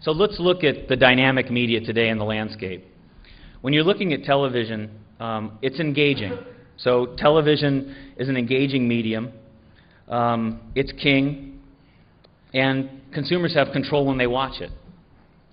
So let's look at the dynamic media today in the landscape. When you're looking at television, it's engaging. So television is an engaging medium. It's king, and consumers have control when they watch it.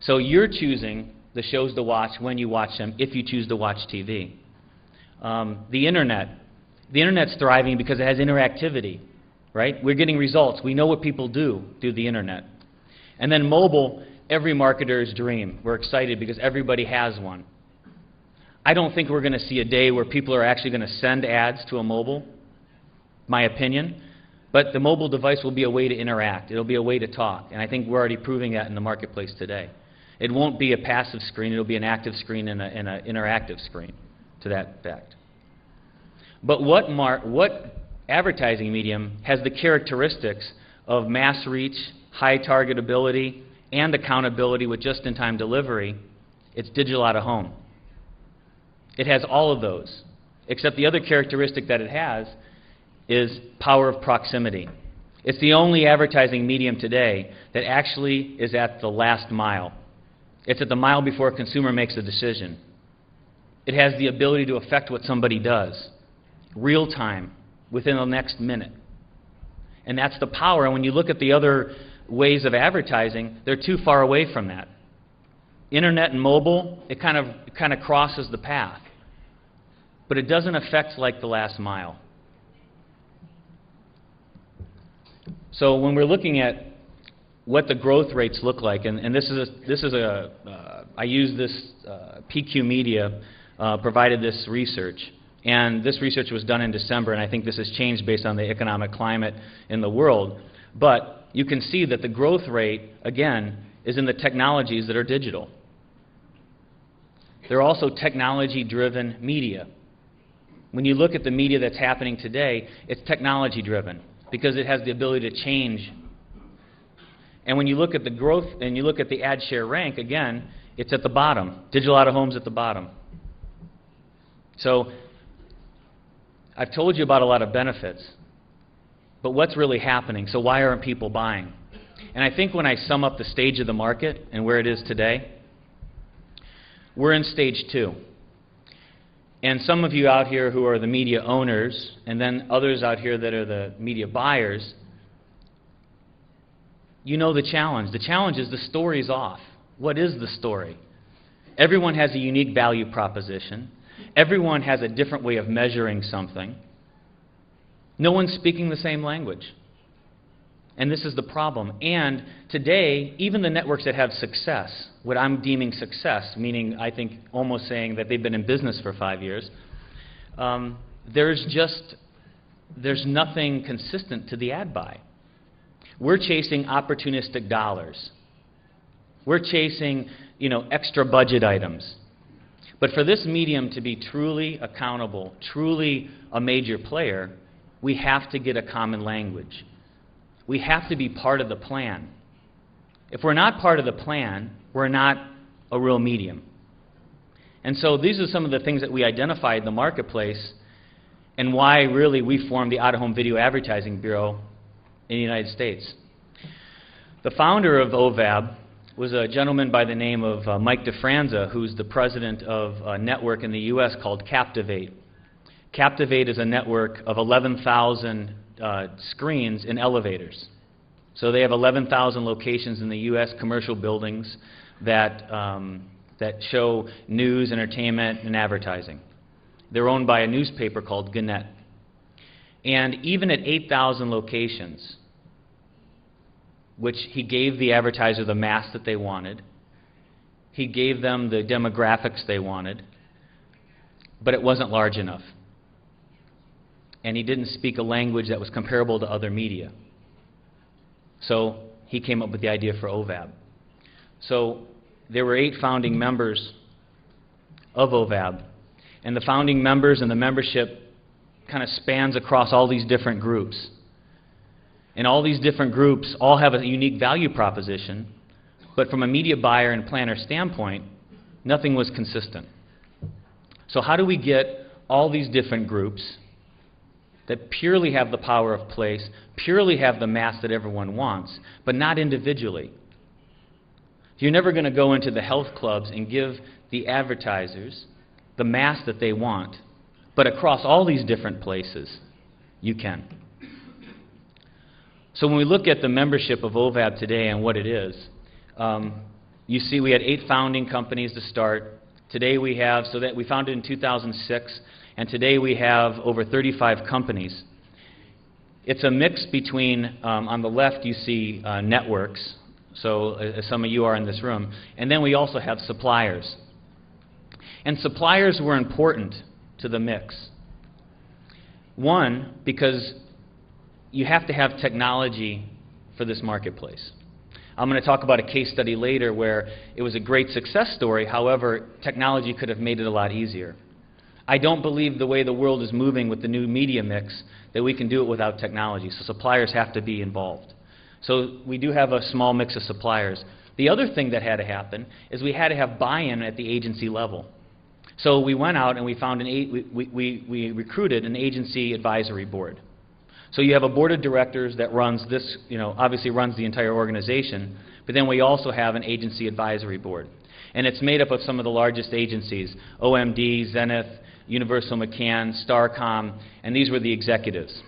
So you're choosing the shows to watch when you watch them, if you choose to watch TV. The Internet's thriving because it has interactivity, right? We're getting results. We know what people do through the Internet. And then mobile, every marketer's dream. We're excited because everybody has one. I don't think we're going to see a day where people are actually going to send ads to a mobile, my opinion. But the mobile device will be a way to interact. It'll be a way to talk. And I think we're already proving that in the marketplace today. It won't be a passive screen. It'll be an active screen and an interactive screen, to that effect. But what advertising medium has the characteristics of mass reach, high targetability, and accountability with just-in-time delivery? It's digital out-of-home. It has all of those, except the other characteristic that it has is power of proximity. It's the only advertising medium today that actually is at the last mile. It's at the mile before a consumer makes a decision. It has the ability to affect what somebody does, real time, within the next minute. And that's the power. And when you look at the other ways of advertising, they're too far away from that. Internet and mobile, it kind of crosses the path. But it doesn't affect like the last mile. So when we're looking at what the growth rates look like, and I use this PQ Media provided this research, and this research was done in December, and I think this has changed based on the economic climate in the world. But you can see that the growth rate, again, is in the technologies that are digital. They're also technology-driven media. When you look at the media that's happening today, it's technology-driven because it has the ability to change. And when you look at the growth and you look at the ad share rank, again, it's at the bottom. Digital out-of-home's at the bottom. So I've told you about a lot of benefits, but what's really happening? So why aren't people buying? And I think when I sum up the stage of the market and where it is today, we're in stage 2. And some of you out here who are the media owners, and then others out here that are the media buyers, you know the challenge. The challenge is the story's off. What is the story? Everyone has a unique value proposition. Everyone has a different way of measuring something. No one's speaking the same language. And this is the problem. And today, even the networks that have success, what I'm deeming success, meaning I think almost saying that they've been in business for 5 years, there's nothing consistent to the ad buy. We're chasing opportunistic dollars. We're chasing, extra budget items. But for this medium to be truly accountable, truly a major player, we have to get a common language. We have to be part of the plan. If we're not part of the plan, we're not a real medium. And so these are some of the things that we identified in the marketplace and why really we formed the Out-of-Home Video Advertising Bureau in the United States. The founder of OVAB was a gentleman by the name of Mike DeFranza, who's the president of a network in the U.S. called Captivate. Captivate is a network of 11,000 screens in elevators. So they have 11,000 locations in the U.S. commercial buildings that show news, entertainment, and advertising. They're owned by a newspaper called Gannett. And even at 8,000 locations, which he gave the advertiser the mass that they wanted, he gave them the demographics they wanted, but it wasn't large enough. And he didn't speak a language that was comparable to other media. So he came up with the idea for OVAB. So there were 8 founding members of OVAB, and the founding members and the membership kind of spans across all these different groups. And all these different groups all have a unique value proposition, but from a media buyer and planner standpoint, nothing was consistent. So how do we get all these different groups that purely have the power of place, purely have the mass that everyone wants, but not individually? You're never going to go into the health clubs and give the advertisers the mass that they want, but across all these different places, you can. So when we look at the membership of OVAB today and what it is, you see we had 8 founding companies to start. Today we have, so that we founded in 2006, and today we have over 35 companies. It's a mix between, on the left you see networks, so as some of you are in this room, and then we also have suppliers. And suppliers were important to the mix. One, because you have to have technology for this marketplace. I'm going to talk about a case study later where it was a great success story, however, technology could have made it a lot easier. I don't believe the way the world is moving with the new media mix that we can do it without technology, so suppliers have to be involved. So we do have a small mix of suppliers. The other thing that had to happen is we had to have buy-in at the agency level. So we went out and we found we recruited an agency advisory board. So you have a board of directors that runs this, obviously runs the entire organization, but then we also have an agency advisory board. And it's made up of some of the largest agencies, OMD, Zenith, Universal McCann, Starcom, and these were the executives.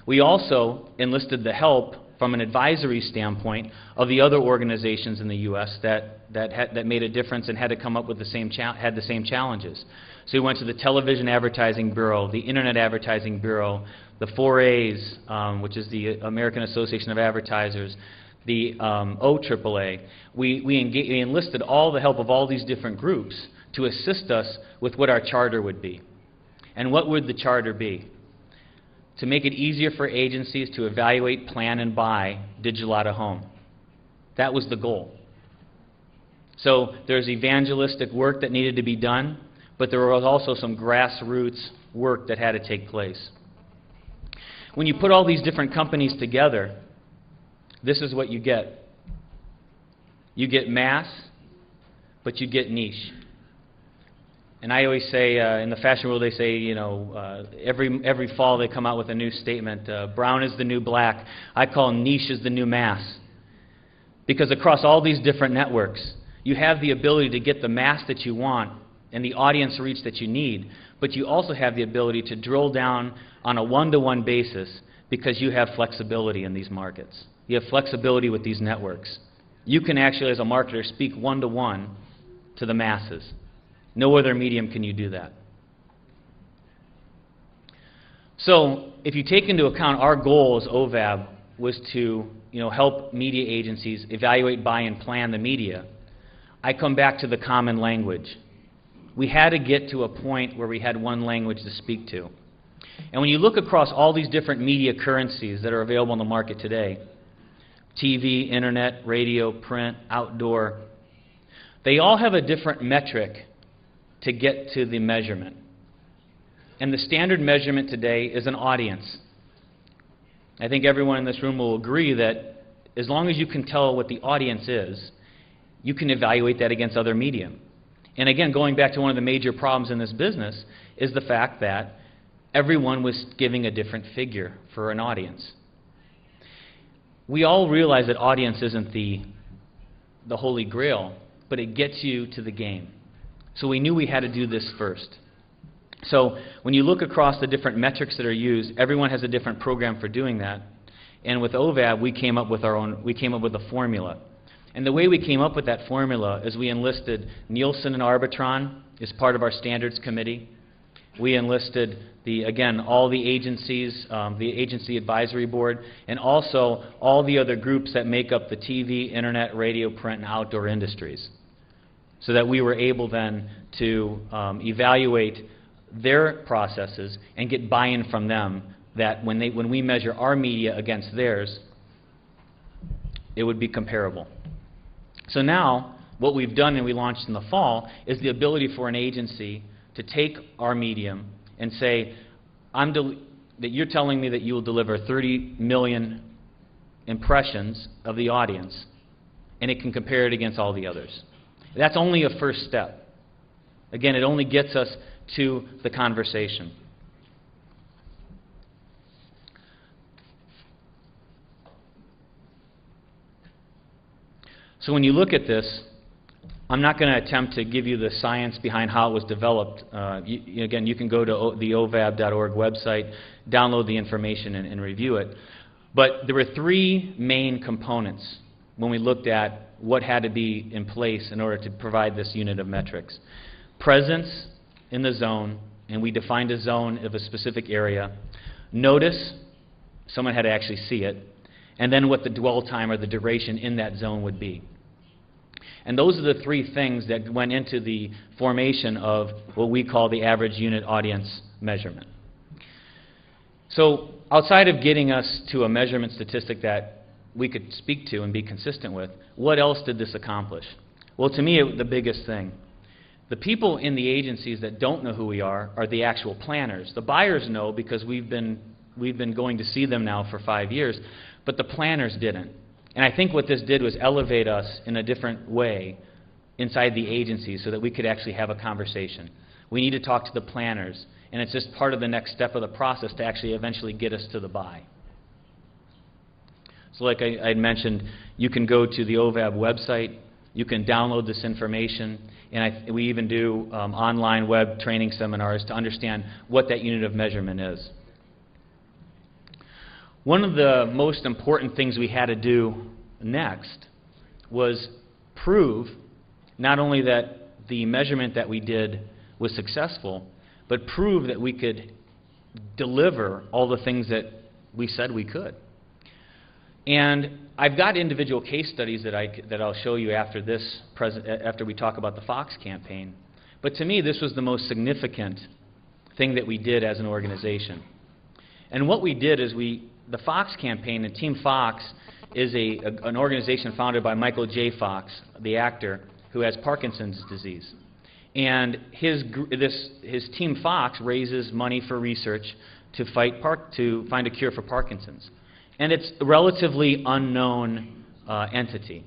We also enlisted the help from an advisory standpoint of the other organizations in the U.S. that made a difference and had to come up with the same challenges. So we went to the Television Advertising Bureau, the Internet Advertising Bureau, the 4As, which is the American Association of Advertisers, the OAAA. We enlisted all the help of all these different groups to assist us with what our charter would be. And what would the charter be? To make it easier for agencies to evaluate, plan, and buy digital out-of-home. That was the goal. So there's evangelistic work that needed to be done, but there was also some grassroots work that had to take place. When you put all these different companies together, this is what you get. You get mass, but you get niche. And I always say, in the fashion world, they say, every fall they come out with a new statement. Brown is the new black. I call niche is the new mass. Because across all these different networks, you have the ability to get the mass that you want and the audience reach that you need, but you also have the ability to drill down on a one-to-one basis because you have flexibility in these markets. You have flexibility with these networks. You can actually, as a marketer, speak one-to-one to the masses. No other medium can you do that. So if you take into account our goal as OVAB was to help media agencies evaluate, buy, and plan the media, I come back to the common language. We had to get to a point where we had one language to speak to. And when you look across all these different media currencies that are available in the market today, TV, internet, radio, print, outdoor, they all have a different metric to get to the measurement. And the standard measurement today is an audience. I think everyone in this room will agree that as long as you can tell what the audience is, you can evaluate that against other medium. And again, going back to one of the major problems in this business is the fact that everyone was giving a different figure for an audience. We all realize that audience isn't the holy grail, but it gets you to the game. So we knew we had to do this first. So when you look across the different metrics that are used, everyone has a different program for doing that. And with OVAB, we came up with a formula. And the way we came up with that formula is we enlisted Nielsen and Arbitron as part of our standards committee. We enlisted, all the agencies, the agency advisory board, and also all the other groups that make up the TV, internet, radio, print, and outdoor industries, so that we were able then to evaluate their processes and get buy-in from them that when we measure our media against theirs, it would be comparable. So now, what we've done and we launched in the fall is the ability for an agency to take our medium and say, that you're telling me that you will deliver 30 million impressions of the audience, and it can compare it against all the others. That's only a first step. Again, it only gets us to the conversation. So when you look at this, I'm not going to attempt to give you the science behind how it was developed. Again, you can go to the OVAB.org website, download the information, and review it. But there were three main components when we looked at what had to be in place in order to provide this unit of metrics. Presence in the zone, and we defined a zone of a specific area. Notice, someone had to actually see it. And then what the dwell time or the duration in that zone would be. And those are the three things that went into the formation of what we call the average unit audience measurement. So outside of getting us to a measurement statistic that we could speak to and be consistent with, what else did this accomplish? Well, to me, the biggest thing. The people in the agencies that don't know who we are the actual planners. The buyers know because we've been going to see them now for 5 years, but the planners didn't. And I think what this did was elevate us in a different way inside the agency so that we could actually have a conversation. We need to talk to the planners, and it's just part of the next step of the process to actually eventually get us to the buy. So like I mentioned, you can go to the OVAB website, you can download this information, and we even do online web training seminars to understand what that unit of measurement is. One of the most important things we had to do next was prove not only that the measurement that we did was successful, but prove that we could deliver all the things that we said we could. And I've got individual case studies that I'll show you after after we talk about the Fox campaign. But to me, this was the most significant thing that we did as an organization. And what we did is the Fox campaign, and Team Fox is an organization founded by Michael J. Fox, the actor, who has Parkinson's disease. And his Team Fox raises money for research to find a cure for Parkinson's. And it's a relatively unknown entity.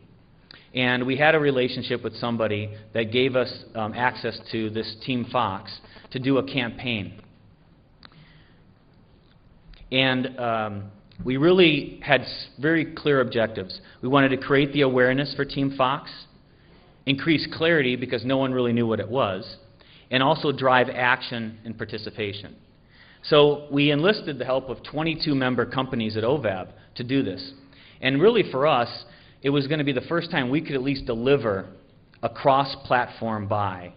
And we had a relationship with somebody that gave us access to this Team Fox to do a campaign. And we really had very clear objectives. We wanted to create the awareness for Team Fox, increase clarity because no one really knew what it was, and also drive action and participation. So we enlisted the help of 22 member companies at OVAB to do this. And really for us, it was going to be the first time we could at least deliver a cross-platform buy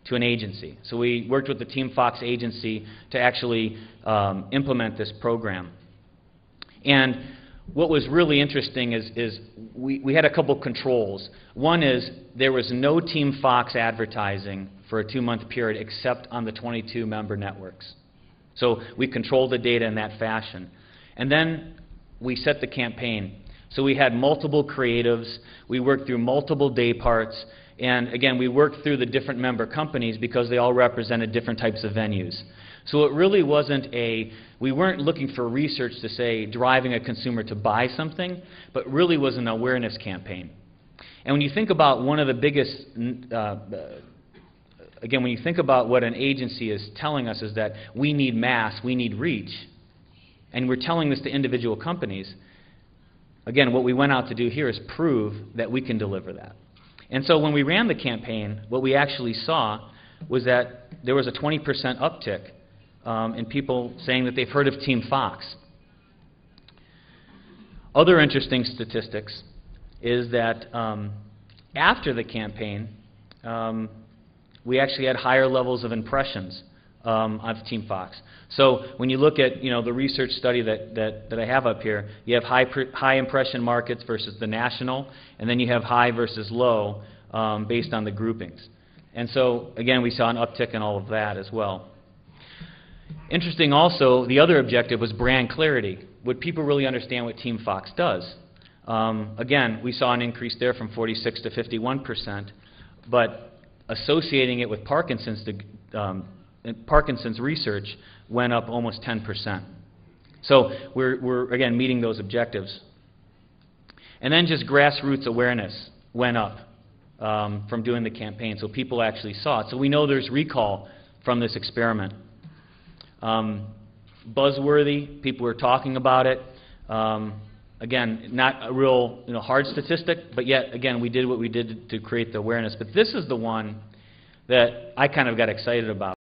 to an agency. So we worked with the Team Fox agency to actually implement this program. And what was really interesting is we had a couple controls. One is there was no Team Fox advertising for a 2-month period except on the 22 member networks. So we controlled the data in that fashion. And then we set the campaign. So we had multiple creatives. We worked through multiple day parts. And again, we worked through the different member companies because they all represented different types of venues. So it really wasn't we weren't looking for research to say driving a consumer to buy something, but really was an awareness campaign. And when you think about one of the biggest, again, when you think about what an agency is telling us is that we need mass, we need reach, and we're telling this to individual companies, again, what we went out to do here is prove that we can deliver that. And so when we ran the campaign, what we actually saw was that there was a 20% uptick in people saying that they've heard of Team Fox. Other interesting statistics is that after the campaign, we actually had higher levels of impressions of Team Fox. So when you look at the research study that I have up here, you have high impression markets versus the national, and then you have high versus low based on the groupings. And so again, we saw an uptick in all of that as well. Interesting also, the other objective was brand clarity. Would people really understand what Team Fox does? Again, we saw an increase there from 46 to 51%, but associating it with Parkinson's research went up almost 10%. So we're again meeting those objectives. And then just grassroots awareness went up from doing the campaign, so people actually saw it. So we know there's recall from this experiment. Buzzworthy, people were talking about it. Again, not a real hard statistic, but yet, again, we did what we did to create the awareness. But this is the one that I kind of got excited about.